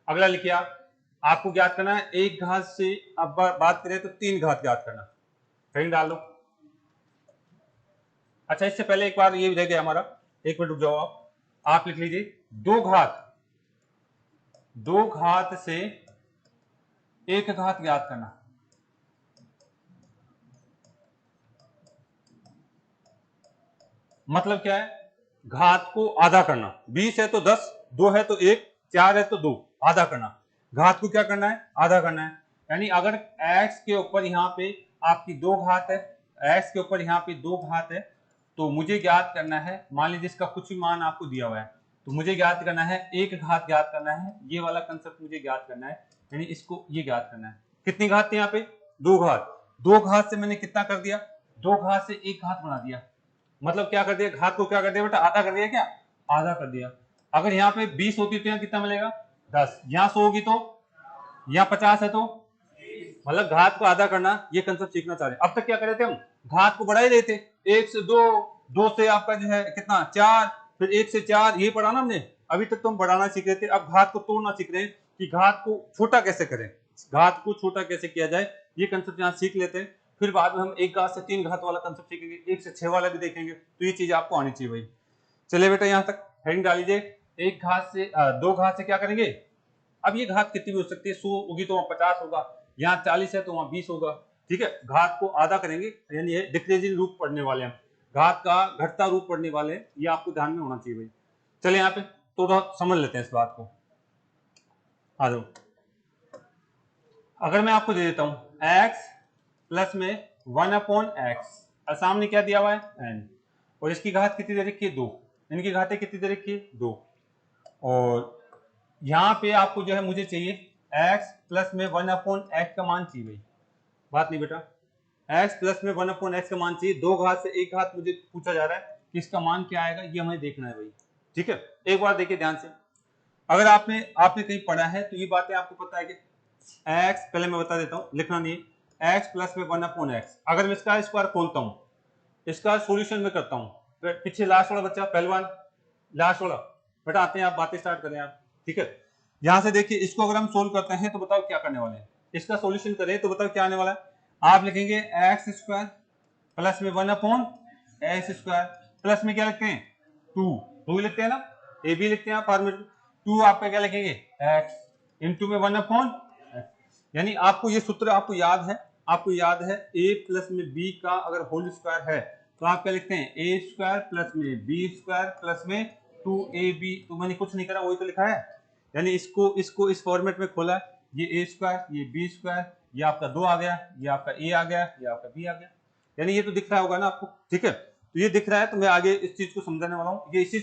अगला लिखिए आप, आपको ज्ञात करना है एक घात से, अब बात करें तो 3 घात ज्ञात करना, कहीं डाल दो। अच्छा इससे पहले एक बार ये रह गया हमारा, एक मिनट रुक जाओ आप लिख लीजिए 2 घात से 1 घात ज्ञात करना। मतलब क्या है, घात को आधा करना, 20 है तो 10, 2 है तो 1, 4 है तो 2, आधा करना, घात को क्या करना है, आधा करना है। यानी अगर x के ऊपर यहाँ पे आपकी 2 घात है, x के ऊपर यहाँ पे 2 घात है, तो मुझे ज्ञात करना है, मान लीजिए इसका कुछ भी मान आपको दिया हुआ है, तो मुझे ज्ञात करना है 1 घात ज्ञात करना है, ये वाला कंसेप्ट मुझे ज्ञात करना है, यानी इसको ये ज्ञात करना है। कितनी घात थी यहाँ पे, 2 घात, 2 घात से मैंने कितना कर दिया, 2 घात से 1 घात बना दिया, मतलब क्या कर दिया, घात को क्या कर दिया बेटा, आधा कर दिया, क्या आधा कर दिया। अगर यहाँ पे 20 होती तो यहाँ कितना मिलेगा 10, यहाँ 100 होगी तो यहाँ 50 है तो, मतलब घात को आधा करना, ये कंसेप्ट सीखना चाह रहे हैं। अब तक क्या कर रहे थे हम, घात को बढ़ा ही रहे थे, 1 से 2, 2 से आपका जो है कितना 4, फिर 1 से 4, ये पढ़ा ना हमने, अभी तक तो हम बढ़ाना सीख रहे थे, अब घात को तोड़ना सीख रहे हैं कि घात को छोटा कैसे करें, घात को छोटा कैसे किया जाए, ये कंसेप्ट यहाँ सीख लेते हैं। फिर बाद में हम 1 घात से 3 घात वाला कंसेप्ट सीखेंगे, 1 से 6 वाला भी देखेंगे, तो ये चीज आपको आनी चाहिए भाई। चलिए बेटा यहाँ तक हेडिंग डाल लीजिए, 1 घात से 2 घात से क्या करेंगे, अब ये घात कितनी भी हो सकती है, 100 होगी तो वहां 50 होगा, यहाँ 40 है तो वहां 20 होगा, ठीक है, घात को आधा करेंगे, यानी ये डिक्रीजिंग रूप पढ़ने वाले हैं, घात का घटता रूप पढ़ने वाले हैं, ये आपको ध्यान में होना चाहिए भाई। चलिए यहाँ पे थोड़ा समझ लेते हैं इस बात को, आ जाओ। अगर मैं आपको दे देता हूं x प्लस में 1/x, और सामने क्या दिया हुआ है n, और इसकी घात कितनी दे रखी है 2, इनकी घातें कितनी दे रखी है 2, और यहाँ पे आपको जो है मुझे चाहिए x प्लस में 1/x का मान चाहिए भाई, बात नहीं बेटा, x प्लस में 1/x का मान चाहिए, 2 घात से 1 घात मुझे पूछा जा रहा है कि इसका मान क्या आएगा, ये हमें देखना है भाई, ठीक है। एक बार देखिए ध्यान से, अगर आपने कहीं पढ़ा है तो ये बातें आपको पता है कि x, पहले मैं बता देता हूं, लिखना नहीं, x प्लस में 1/x, अगर मैं इसका स्क्वायर खोलता हूं, इसका सॉल्यूशन में करता हूं, पीछे लास्ट वाला बच्चा, पहलवान लास्ट वाला बेटा, आते हैं आप, बातें स्टार्ट करें आप, ठीक है। यहां से देखिए, इसको अगर हम सोल्व करते हैं तो बताओ क्या करने वाले हैं, इसका सॉल्यूशन करें तो बताओ क्या आने वाला है, आप लिखेंगे एक्स स्क्वायर प्लस में 1/x², प्लस में क्या लिखते हैं 2 लिखते हैं ना, ए बी लिखते हैं आप फॉर्मेट में। 2 आपका क्या लिखेंगे x इंटू में 1/x, यानी आपको ये सूत्र आपको याद है, a प्लस में b का अगर होल स्क्वायर है तो आप क्या लिखते हैं a² प्लस में b² प्लस में 2ab। तो मैंने कुछ नहीं करा, वही तो लिखा है, यानी इसको इस फॉर्मेट में खोला, ये a², ये b², ये आपका 2 आ गया, ये आपका a आ गया, ये आपका b आ गया, यानी ये तो दिख रहा होगा ना आपको, ठीक है। तो ये दिख रहा है, तो मैं आगे इस चीज को समझाने वाला हूँ, ये इसी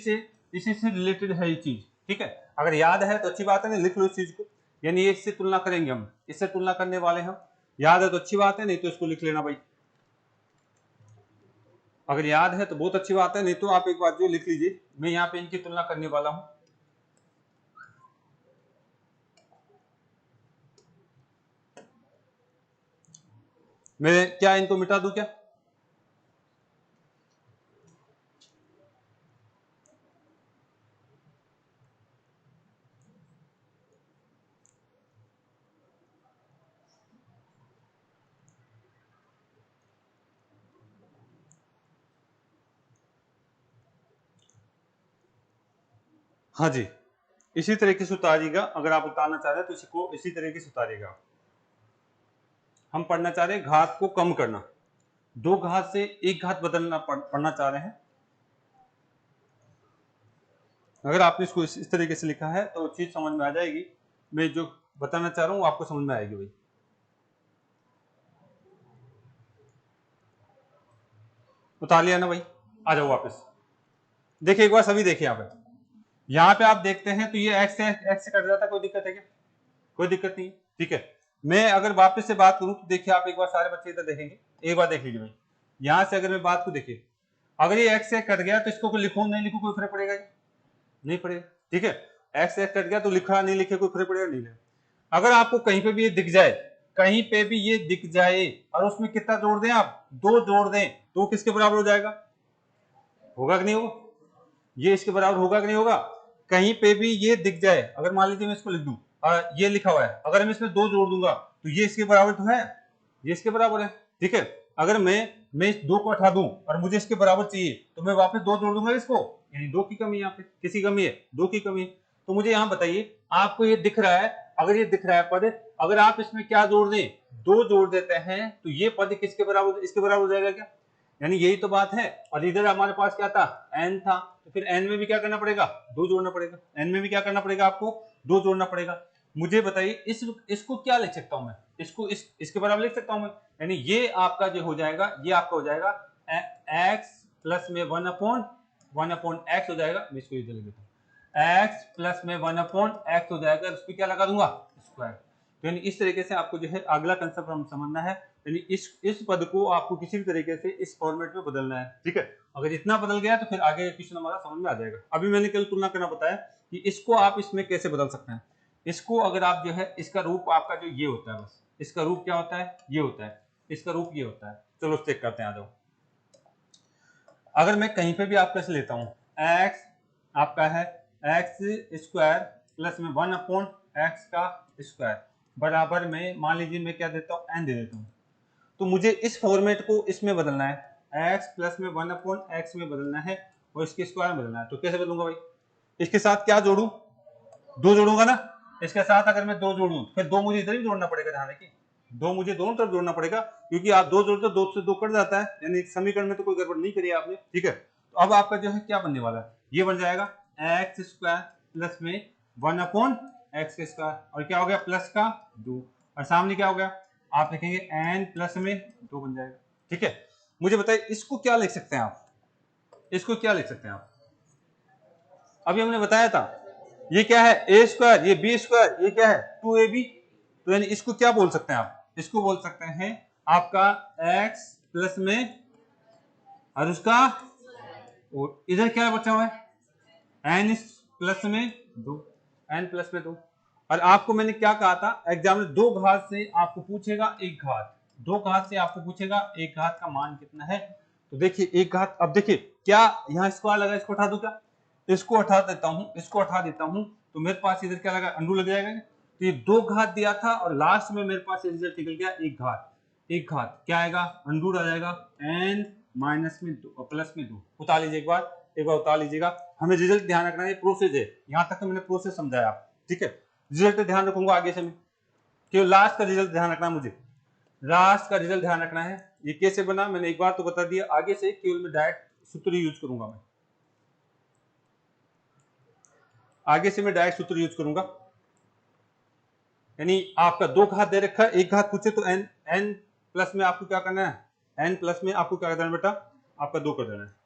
से रिलेटेड है ये चीज, ठीक है। अगर याद है तो अच्छी बात है, नहीं लिख लो इस चीज को, यानी ये इससे तुलना करेंगे, हम इससे तुलना करने वाले हैं, याद है तो अच्छी बात है, नहीं तो इसको लिख लेना भाई। अगर याद है तो बहुत अच्छी बात है, नहीं तो आप एक बार जो लिख लीजिए, मैं यहाँ पे इनकी तुलना करने वाला हूँ। मैं क्या इनको मिटा दूं क्या? हाँ जी, इसी तरीके से उतारिएगा, अगर आप उतारना चाह रहे हैं तो इसको इसी तरीके से उतारिएगा। हम पढ़ना चाह रहे हैं घात को कम करना, 2 घात से 1 घात बदलना पढ़ना चाह रहे हैं। अगर आपने इसको इस तरीके से लिखा है तो चीज समझ में आ जाएगी, मैं जो बताना चाह रहा हूँ आपको समझ में आएगी भाई। उतार लिया ना भाई, आ जाओ वापस, देखिए एक बार सभी देखिए यहाँ पे आप देखते हैं तो ये एक्स से कट जाता है, कोई दिक्कत है क्या? कोई दिक्कत नहीं, ठीक है। मैं अगर वापस से बात करूं तो देखिए आप एक बार सारे बच्चे इधर देखेंगे, एक बार देख लीजिए भाई, यहां से अगर मैं बात को देखिए, अगर ये एक्स से कट गया तो इसको लिखूं नहीं लिखूं कोई फर्क पड़ेगा? नहीं पड़ेगा, ठीक है। एक्स से कट गया तो लिखा नहीं लिखे कोई फर्क पड़ेगा नहीं। अगर आपको कहीं पे भी ये दिख जाए, कहीं पे भी ये दिख जाए और उसमें कितना जोड़ दें आप, 2 जोड़ दें, तो किसके बराबर हो जाएगा? होगा कि नहीं होगा? ये इसके बराबर होगा कि नहीं होगा? कहीं पे भी ये दिख जाए, अगर मान लीजिए मैं इसको लिख दूं, ये लिखा हुआ है, अगर मैं इसमें 2 जोड़ दूंगा तो ये इसके बराबर तो है, ये इसके बराबर है, ठीक है। अगर मैं इस 2 को हटा दूं और मुझे इसके बराबर चाहिए तो मैं वापस 2 जोड़ दूंगा इसको, यानी 2 की कमी, यहाँ पे किसी कमी है, 2 की कमी है। तो मुझे यहाँ बताइए, आपको ये दिख रहा है, अगर ये दिख रहा है पद, अगर आप इसमें क्या जोड़ दें, 2 जोड़ देते हैं तो ये पद किसके बराबर, इसके बराबर हो जाएगा क्या? यानी यही तो बात है। और इधर हमारे पास क्या था, n था, तो फिर n में भी क्या करना पड़ेगा, 2 जोड़ना पड़ेगा, n में भी क्या करना पड़ेगा आपको, 2 जोड़ना पड़ेगा। मुझे बताइए इसको क्या लिख सकता हूं मैं, इसको इसके बराबर लिख सकता हूं मैं, यानी ये आपका जो हो जाएगा, ये आपका हो जाएगा x प्लस में 1/x हो जाएगा, मैं इसको इधर लिख देता हूं, x प्लस में 1/x हो जाएगा, उस पर क्या लगा दूंगा स्क्वायर। तो यानी इस तरीके से आपको जो है अगला कंसेप्ट हम समझना है, यानी इस पद को आपको किसी भी तरीके से इस फॉर्मेट में बदलना है, ठीक है। अगर इतना बदल गया तो फिर आगे क्वेश्चन हमारा समझ में आ जाएगा। अभी मैंने कल तुलना करना बताया कि इसको आप इसमें कैसे बदल सकते हैं। इसको अगर आप जो है, इसका रूप आपका जो ये होता है, बस इसका रूप क्या होता है, ये होता है, इसका रूप ये होता है। चलो चेक करते हैं, आ जाओ। अगर मैं कहीं पे भी आपका से लेता हूं, x आपका है x² प्लस में 1/x का स्क्वायर बराबर में, मान लीजिए मैं क्या देता हूं, n दे देता हूं, तो मुझे इस फॉर्मेट को इसमें बदलना है, x प्लस में 1/x में बदलना है और इसके स्क्वायर में बदलना है। तो कैसे बदलूंगा भाई, इसके साथ क्या जोड़ू, 2 जोड़ूंगा ना, इसके साथ अगर मैं 2 जोड़ू फिर 2 मुझे इधर ही जोड़ना पड़ेगा, ध्यान रखिए 2 मुझे दोनों तरफ जोड़ना पड़ेगा, क्योंकि आप 2 जोड़ते 2 से 2 कट जाता है, यानी समीकरण में तो कोई गड़बड़ नहीं करी आपने, ठीक है। तो अब आपका जो है क्या बनने वाला है, ये बन जाएगा x² प्लस में 1/x² और क्या हो गया प्लस का 2, और सामने क्या हो गया, आप लिखेंगे n प्लस में 2 बन जाएगा, ठीक है। मुझे बताइए इसको क्या लिख सकते हैं आप, इसको क्या लिख सकते हैं आप? अभी हमने बताया था ये क्या है a², ये b², ये क्या है 2ab, तो यानी इसको क्या बोल सकते हैं आप, इसको बोल सकते हैं आपका x प्लस में और उसका, और इधर क्या बचा हुआ है n प्लस में 2, n प्लस में 2। और आपको मैंने क्या कहा था एग्जाम में, 2 घात से आपको पूछेगा 1 घात, 2 घात से आपको पूछेगा 1 घात का मान कितना है। तो देखिए 1 घात, अब देखिए क्या यहाँ स्क्वायर लगा, इसको हटा दूं क्या, इसको हटा देता हूं, इसको हटा देता हूं, तो मेरे पास इधर क्या लगा, अंडू लग जाएगा। तो ये 2 घात दिया था और लास्ट में मेरे पास रिजल्ट निकल गया 1 घात। एक घात क्या आएगा, अंडूड आ जाएगा n माइनस में 2 प्लस में 2। उतार लीजिए एक बार उतार लीजिएगा। हमें रिजल्ट ध्यान रखना है, ये प्रोसेस है, यहाँ तक तो मैंने प्रोसेस समझाया आप, ठीक है। रिजल्ट ध्यान रखूंगा आगे से मैं, केवल लास्ट का रिजल्ट ध्यान रखना है मुझे, लास्ट का रिजल्ट ध्यान रखना है। ये कैसे बना मैंने एक बार तो बता दिया, आगे से केवल मैं डायरेक्ट सूत्र यूज करूंगा, मैं आगे से मैं डायरेक्ट सूत्र यूज करूंगा। यानी आपका 2 घात दे रखा है, 1 घात पूछे तो n प्लस में आपको क्या करना है, n प्लस में आपको क्या करना है बेटा, आपका 2 कर देना है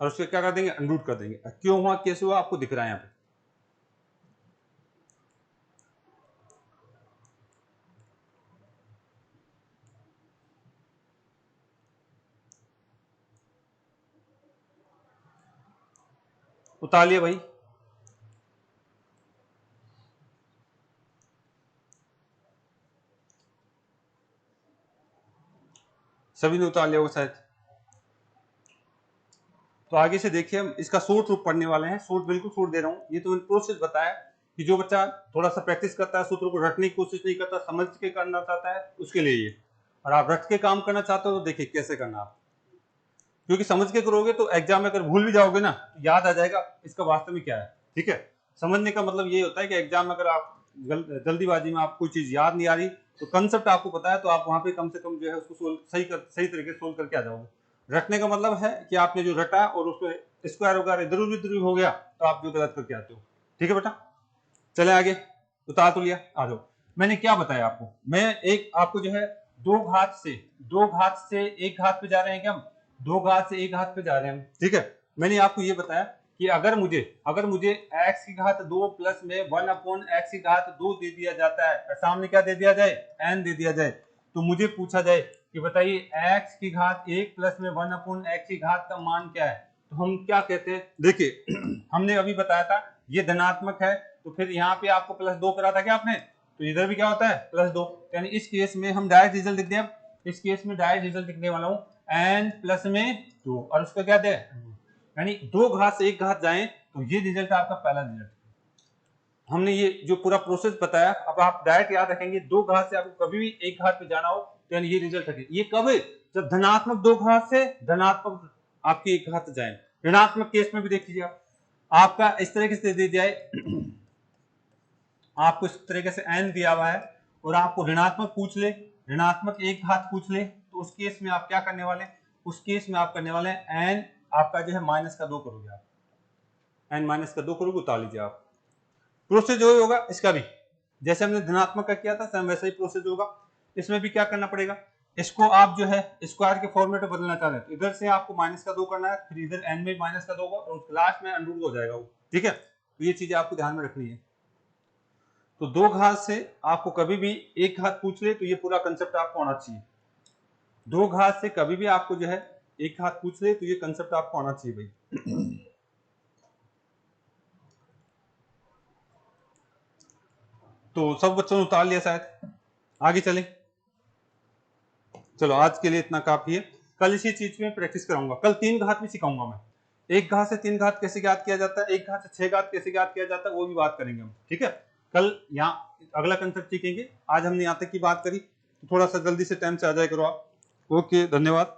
और उसके क्या कर देंगे, अंडरूट कर देंगे। क्यों हुआ, कैसे हुआ, आपको दिख रहा है यहाँ पे। उतार लिया भाई, सभी ने उतार लिया होगा शायद। तो आगे से देखिए हम इसका शॉर्ट रूप पढ़ने वाले हैं, शॉर्ट बिल्कुल शॉर्ट दे रहा हूँ। ये तो मैंने प्रोसेस बताया कि जो बच्चा थोड़ा सा प्रैक्टिस करता है, सूत्र को रटने की कोशिश नहीं करता, समझ के करना चाहता है, उसके लिए ये। और आप रट के काम करना चाहते हो तो देखिए कैसे करना आप, क्योंकि समझ के करोगे तो एग्जाम में अगर भूल भी जाओगे ना तो याद आ जाएगा इसका वास्तव में क्या है, ठीक है। समझने का मतलब ये होता है कि एग्जाम में अगर आप जल्दीबाजी में आपको कोई चीज याद नहीं आ रही तो कंसेप्ट आपको पता है तो आप वहां पे कम से कम जो है उसको सही तरीके से सोल्व करके आ जाओगे। रटने का मतलब है कि आपने जो रटा और उसको स्क्वायर वगैरह इधर उधर हो गया तो आप जो गलत करके आते हो, ठीक है बेटा। चले आगे, उतार तो लिया, आ जाओ। मैंने क्या बताया आपको, मैं एक आपको जो है 2 घात से 1 घात पे जा रहे हैं क्या हम, 2 घात से 1 घात पे जा रहे हैं हम, ठीक है। मैंने आपको ये बताया कि अगर मुझे x की घात 2 प्लस में 1 अपॉन x की घात 2 दे दिया जाता है और सामने क्या दे दिया जाए, n दे दिया जाए, तो मुझे पूछा जाए कि बताइए x की घात 1 प्लस में 1 अपॉन x की घात का मान क्या है, तो हम क्या कहते हैं। देखिए हमने अभी बताया था ये धनात्मक है तो फिर यहाँ पे आपको +2 करा था क्या आपने, तो इधर भी क्या होता है +2, यानी इस केस में हम डायरेक्ट रिजल्ट लिख दें। इस केस में डायरेक्ट रिजल्ट लिखने वाला हूँ n प्लस में 2 और उसका क्या दे, यानी 2 घात से 1 घात जाए तो ये रिजल्ट आपका पहला रिजल्ट। हमने ये जो पूरा प्रोसेस बताया, अब आप डायरेक्ट याद रखेंगे 2 घात से आपको कभी भी 1 घात पे जाना हो तो यानी ये रिजल्ट रखें। ये कब है, जब धनात्मक 2 घात से धनात्मक आपकी 1 घात जाए। ऋणात्मक केस में भी देख लीजिए आपका इस तरीके से दे दिया है, आपको इस तरीके से n दिया हुआ है और आपको ऋणात्मक पूछ ले, ऋणात्मक 1 घात पूछ ले, तो उस केस में आप क्या करने वाले, उस केस में आप करने वाले n आपका जो है -2 करोगे आप, n -2 करोगे, उतार लीजिए आप। प्रोसेस जो होगा इसका भी जैसे हमने धनात्मक का किया था सेम वैसा ही प्रोसेस होगा। इसमें भी क्या करना पड़ेगा, इसको आप जो है स्क्वायर के फॉर्मेट में बदलना चाह रहे हैं तो इधर से आपको -2 करना है, फिर इधर n में -2 होगा और लास्ट में अंडर हो जाएगा वो, ठीक है। तो ये चीजें आपको ध्यान में रखनी है। तो 2 घात से आपको कभी भी 1 घात पूछ ले तो ये पूरा कंसेप्ट आपको आना चाहिए। 2 घात से कभी भी आपको जो है 1 घात पूछ ले तो ये कंसेप्ट आपको आना चाहिए भाई। तो सब बच्चों ने उतार लिया शायद, आगे चलें। चलो आज के लिए इतना काफी है, कल इसी चीज में प्रैक्टिस कराऊंगा। कल 3 घात भी सिखाऊंगा मैं, 1 घात से 3 घात कैसे ज्ञात किया जाता है, 1 घात से 6 घात कैसे ज्ञात किया जाता है, वो भी बात करेंगे हम, ठीक है। कल यहाँ अगला कंसेप्ट सीखेंगे, आज हमने यहाँ तक की बात करी तो थोड़ा सा जल्दी से टाइम से आ जाए करो आप। ओके, धन्यवाद।